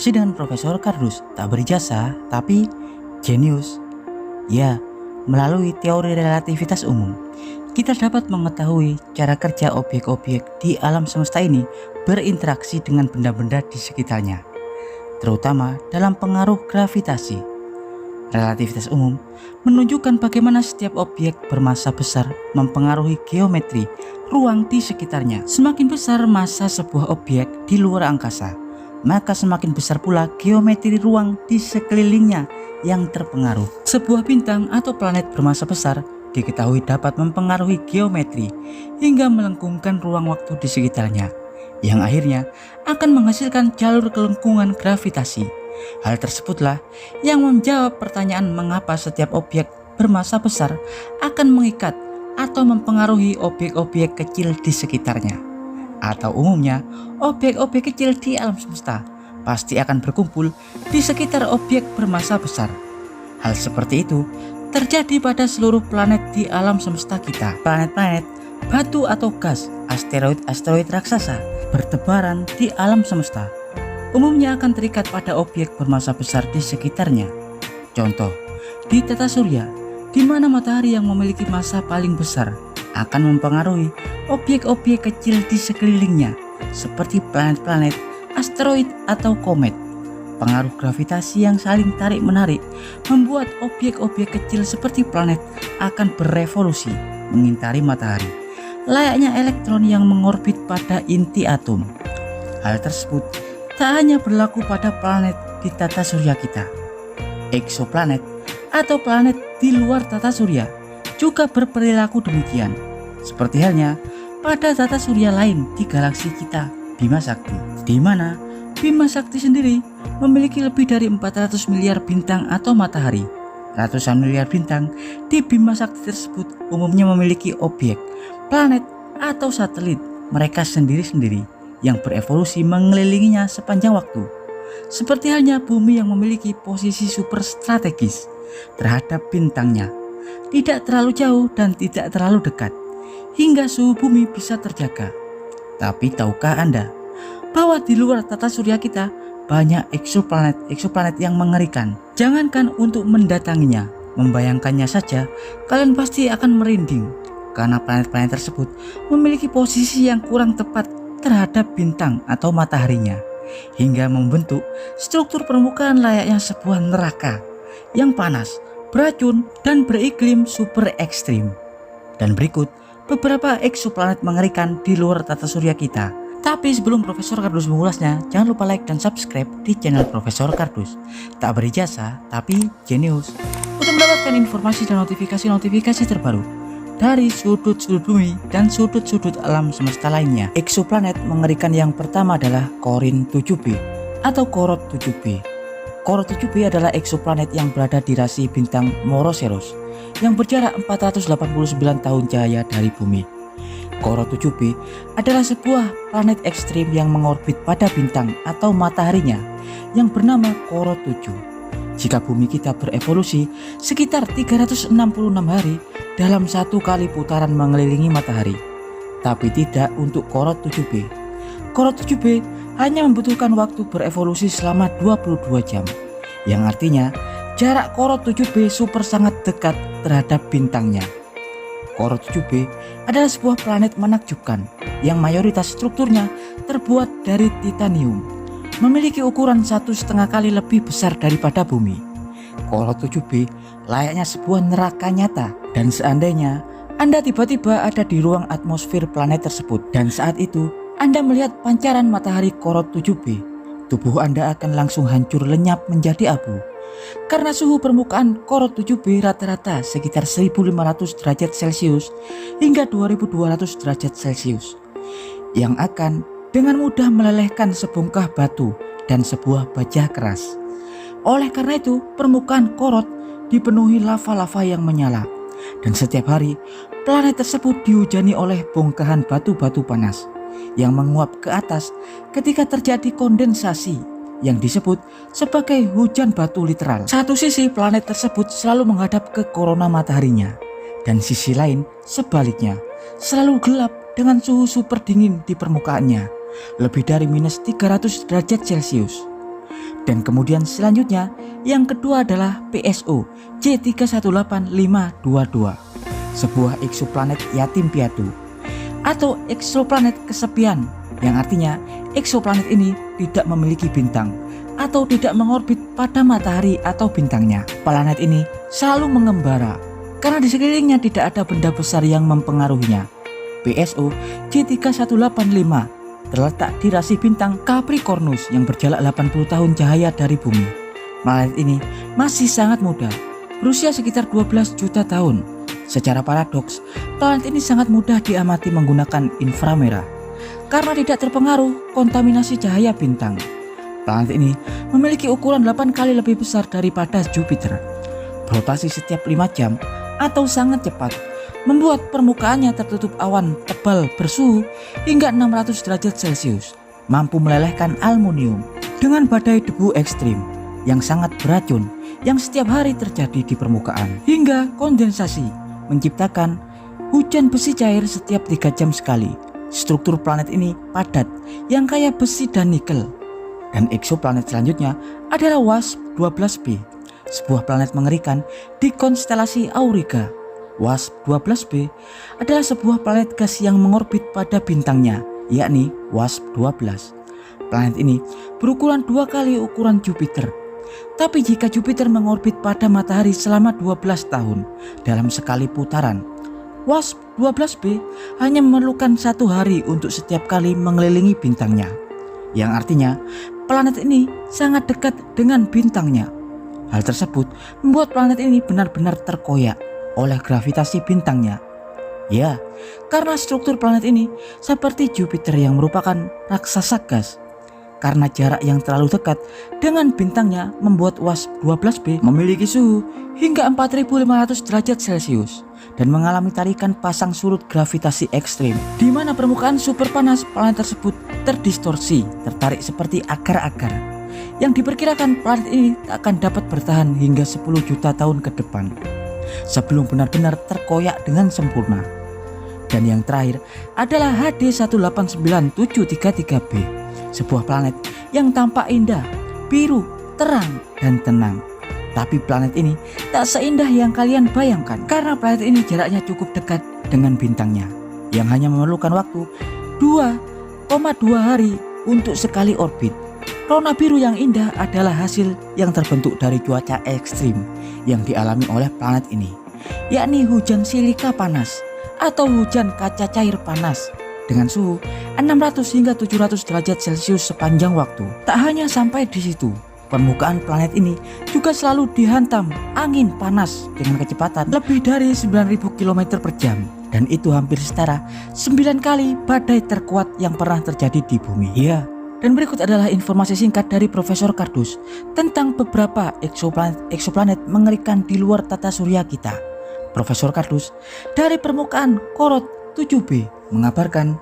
Masih dengan Profesor Kardus, tak berijasa tapi jenius. Ya, melalui teori relativitas umum, kita dapat mengetahui cara kerja objek-objek di alam semesta ini berinteraksi dengan benda-benda di sekitarnya, terutama dalam pengaruh gravitasi. Relativitas umum menunjukkan bagaimana setiap objek bermassa besar mempengaruhi geometri ruang di sekitarnya. Semakin besar massa sebuah objek di luar angkasa, maka semakin besar pula geometri ruang di sekelilingnya yang terpengaruh. Sebuah bintang atau planet bermassa besar diketahui dapat mempengaruhi geometri hingga melengkungkan ruang waktu di sekitarnya, yang akhirnya akan menghasilkan jalur kelengkungan gravitasi. Hal tersebutlah yang menjawab pertanyaan mengapa setiap objek bermassa besar akan mengikat atau mempengaruhi objek-objek kecil di sekitarnya. Atau umumnya, objek-objek kecil di alam semesta pasti akan berkumpul di sekitar objek bermassa besar. Hal seperti itu terjadi pada seluruh planet di alam semesta kita. Planet-planet, batu atau gas, asteroid-asteroid raksasa bertebaran di alam semesta umumnya akan terikat pada objek bermassa besar di sekitarnya. Contoh, di tata surya, di mana matahari yang memiliki massa paling besar akan mempengaruhi objek-objek kecil di sekelilingnya seperti planet-planet, asteroid atau komet. Pengaruh gravitasi yang saling tarik-menarik membuat objek-objek kecil seperti planet akan berevolusi mengitari matahari, layaknya elektron yang mengorbit pada inti atom. Hal tersebut tak hanya berlaku pada planet di tata surya kita. Eksoplanet atau planet di luar tata surya juga berperilaku demikian. Seperti halnya pada tata surya lain di galaksi kita, Bima Sakti, di mana Bima Sakti sendiri memiliki lebih dari 400 miliar bintang atau matahari. Ratusan miliar bintang di Bima Sakti tersebut umumnya memiliki objek, planet atau satelit mereka sendiri-sendiri yang berevolusi mengelilinginya sepanjang waktu. Seperti halnya bumi yang memiliki posisi super strategis terhadap bintangnya, tidak terlalu jauh dan tidak terlalu dekat, hingga suhu bumi bisa terjaga. Tapi tahukah Anda bahwa di luar tata surya kita banyak eksoplanet yang mengerikan? Jangankan untuk mendatanginya, membayangkannya saja kalian pasti akan merinding, karena planet-planet tersebut memiliki posisi yang kurang tepat terhadap bintang atau mataharinya, hingga membentuk struktur permukaan layaknya sebuah neraka yang panas, beracun, dan beriklim super ekstrim. Dan berikut beberapa eksoplanet mengerikan di luar tata surya kita. Tapi sebelum Profesor Kardus mengulasnya, jangan lupa like dan subscribe di channel Profesor Kardus. Tak berijasa tapi jenius, untuk mendapatkan informasi dan notifikasi terbaru dari sudut-sudut bumi dan sudut-sudut alam semesta lainnya. Eksoplanet mengerikan yang pertama adalah Corin 7b atau Corot 7b. Corot 7b adalah eksoplanet yang berada di rasi bintang Moroseros yang berjarak 489 tahun cahaya dari bumi. Corot 7b adalah sebuah planet ekstrim yang mengorbit pada bintang atau mataharinya yang bernama Corot 7. Jika bumi kita berevolusi sekitar 366 hari dalam satu kali putaran mengelilingi matahari, tapi tidak untuk Corot 7b. Corot 7b hanya membutuhkan waktu berevolusi selama 22 jam, yang artinya jarak Corot 7b super sangat dekat terhadap bintangnya. Corot 7b adalah sebuah planet menakjubkan yang mayoritas strukturnya terbuat dari titanium, memiliki ukuran 1,5 kali lebih besar daripada bumi. Corot 7b layaknya sebuah neraka nyata, dan seandainya Anda tiba-tiba ada di ruang atmosfer planet tersebut dan saat itu Anda melihat pancaran matahari Corot 7b, tubuh Anda akan langsung hancur lenyap menjadi abu. Karena suhu permukaan Corot 7b rata-rata sekitar 1500 derajat Celcius hingga 2200 derajat Celcius, yang akan dengan mudah melelehkan sebongkah batu dan sebuah baja keras. Oleh karena itu, permukaan Corot dipenuhi lava-lava yang menyala, dan setiap hari planet tersebut dihujani oleh bongkahan batu-batu panas yang menguap ke atas ketika terjadi kondensasi yang disebut sebagai hujan batu literal. Satu sisi planet tersebut selalu menghadap ke korona mataharinya, dan sisi lain sebaliknya selalu gelap dengan suhu super dingin di permukaannya, lebih dari minus 300 derajat Celcius. Dan kemudian selanjutnya yang kedua adalah PSO J318522, sebuah eksoplanet yatim piatu atau eksoplanet kesepian, yang artinya eksoplanet ini tidak memiliki bintang atau tidak mengorbit pada matahari atau bintangnya. Planet ini selalu mengembara karena di sekelilingnya tidak ada benda besar yang mempengaruhinya. PSO J3185 terletak di rasi bintang Capricornus yang berjarak 80 tahun cahaya dari bumi. Planet ini masih sangat muda, berusia sekitar 12 juta tahun. Secara paradoks, planet ini sangat mudah diamati menggunakan inframerah karena tidak terpengaruh kontaminasi cahaya bintang. Planet ini memiliki ukuran 8 kali lebih besar daripada Jupiter, berotasi setiap 5 jam atau sangat cepat, membuat permukaannya tertutup awan tebal bersuhu hingga 600 derajat Celcius, mampu melelehkan aluminium dengan badai debu ekstrim yang sangat beracun yang setiap hari terjadi di permukaan, hingga kondensasi menciptakan hujan besi cair setiap 3 jam sekali. Struktur planet ini padat yang kaya besi dan nikel. Dan eksoplanet selanjutnya adalah WASP-12b, sebuah planet mengerikan di konstelasi Auriga. WASP-12b adalah sebuah planet gas yang mengorbit pada bintangnya, yakni WASP-12. Planet ini berukuran 2 kali ukuran Jupiter. Tapi jika Jupiter mengorbit pada matahari selama 12 tahun dalam sekali putaran, WASP-12b hanya memerlukan 1 hari untuk setiap kali mengelilingi bintangnya, yang artinya planet ini sangat dekat dengan bintangnya. Hal tersebut membuat planet ini benar-benar terkoyak oleh gravitasi bintangnya. Ya, karena struktur planet ini seperti Jupiter yang merupakan raksasa gas. Karena jarak yang terlalu dekat dengan bintangnya membuat WASP-12b memiliki suhu hingga 4500 derajat Celcius dan mengalami tarikan pasang surut gravitasi ekstrim, di mana permukaan super panas planet tersebut terdistorsi, tertarik seperti agar-agar, yang diperkirakan planet ini tak akan dapat bertahan hingga 10 juta tahun ke depan sebelum benar-benar terkoyak dengan sempurna. Dan yang terakhir adalah HD 189733b, sebuah planet yang tampak indah, biru, terang, dan tenang. Tapi planet ini tak seindah yang kalian bayangkan, karena planet ini jaraknya cukup dekat dengan bintangnya, yang hanya memerlukan waktu 2,2 hari untuk sekali orbit. Rona biru yang indah adalah hasil yang terbentuk dari cuaca ekstrim yang dialami oleh planet ini, yakni hujan silika panas atau hujan kaca cair panas dengan suhu 600 hingga 700 derajat Celcius sepanjang waktu. Tak hanya sampai di situ, permukaan planet ini juga selalu dihantam angin panas dengan kecepatan lebih dari 9.000 km per jam, dan itu hampir setara 9 kali badai terkuat yang pernah terjadi di bumi. Ya, dan berikut adalah informasi singkat dari Profesor Kardus tentang beberapa eksoplanet mengerikan di luar tata surya kita. Profesor Kardus dari permukaan Korot 7b mengabarkan